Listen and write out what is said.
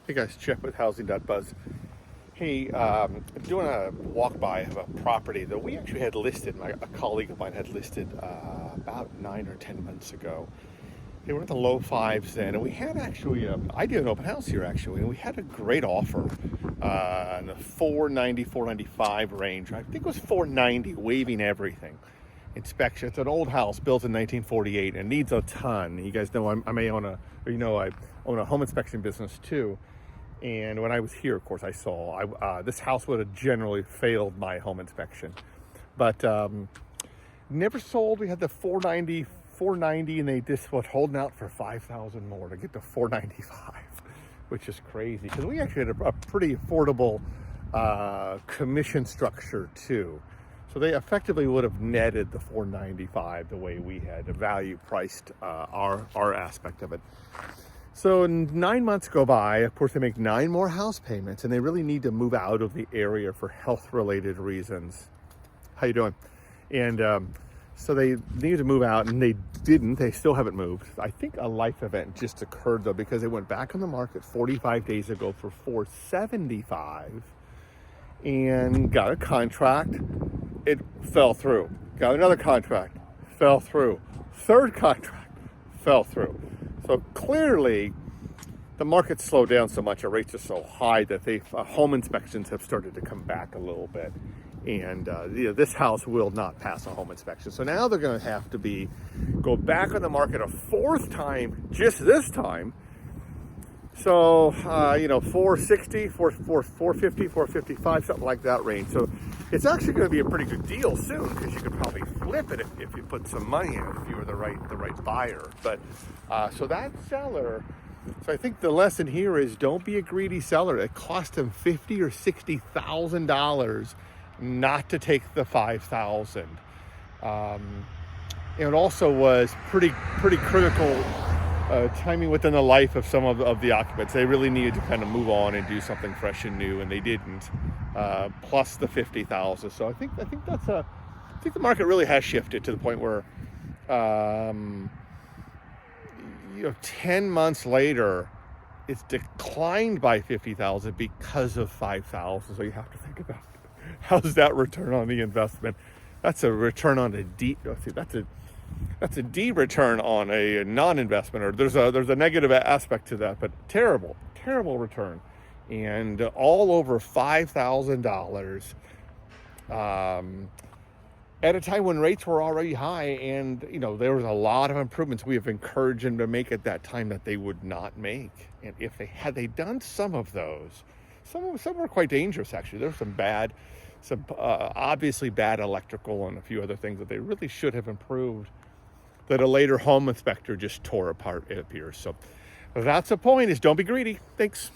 Hey guys, Jeff with Housing.buzz. Hey, I'm doing a walk by of a property that we actually had listed. A colleague of mine had listed about 9 or 10 months ago. They were in the low fives then, and we had actually, I did an open house here actually, and we had a great offer in the 490, 495 range. I think it was 490, waiving everything. Inspection. It's an old house built in 1948 and needs a ton. You guys know I may own I own a home inspection business too. And when I was here, of course, I saw this house would have generally failed my home inspection, but never sold. We had the 490, and they just was holding out for 5,000 more to get to 495, which is crazy because we actually had a pretty affordable commission structure too. So they effectively would have netted the 495 the way we had value priced our aspect of it. So 9 months go by. Of course, they make 9 more house payments, and they really need to move out of the area for health-related reasons. How you doing? And so they needed to move out, and they didn't. They still haven't moved. I think a life event just occurred, though, because they went back on the market 45 days ago for 475 and got a contract. It fell through. Got another contract. Fell through. Third contract. Fell through. So clearly, the market slowed down so much, our rates are so high that home inspections have started to come back a little bit. And this house will not pass a home inspection. So now they're going to have to go back on the market a fourth time, just this time. So, 460, 450, 455, something like that range. So it's actually going to be a pretty good deal soon because you could probably flip it if you put some money in it, if you were the right buyer. But so that seller, so I think the lesson here is don't be a greedy seller. It cost him $50,000 or $60,000 not to take the 5,000. It also was pretty critical timing within the life of some of the occupants. They really needed to kind of move on and do something fresh and new, and they didn't. Plus the 50,000. So I think the market really has shifted to the point where 10 months later it's declined by 50,000 because of 5,000. So you have to think about how's that return on the investment. That's a return on a D. That's a D return on a non-investment, or there's a negative aspect to that, but terrible return, and all over $5,000 at a time when rates were already high, and there was a lot of improvements we have encouraged them to make at that time that they would not make. And if they done some of those, some were quite dangerous actually. There was some obviously bad electrical and a few other things that they really should have improved that a later home inspector just tore apart, it appears. So that's the point, is don't be greedy. Thanks.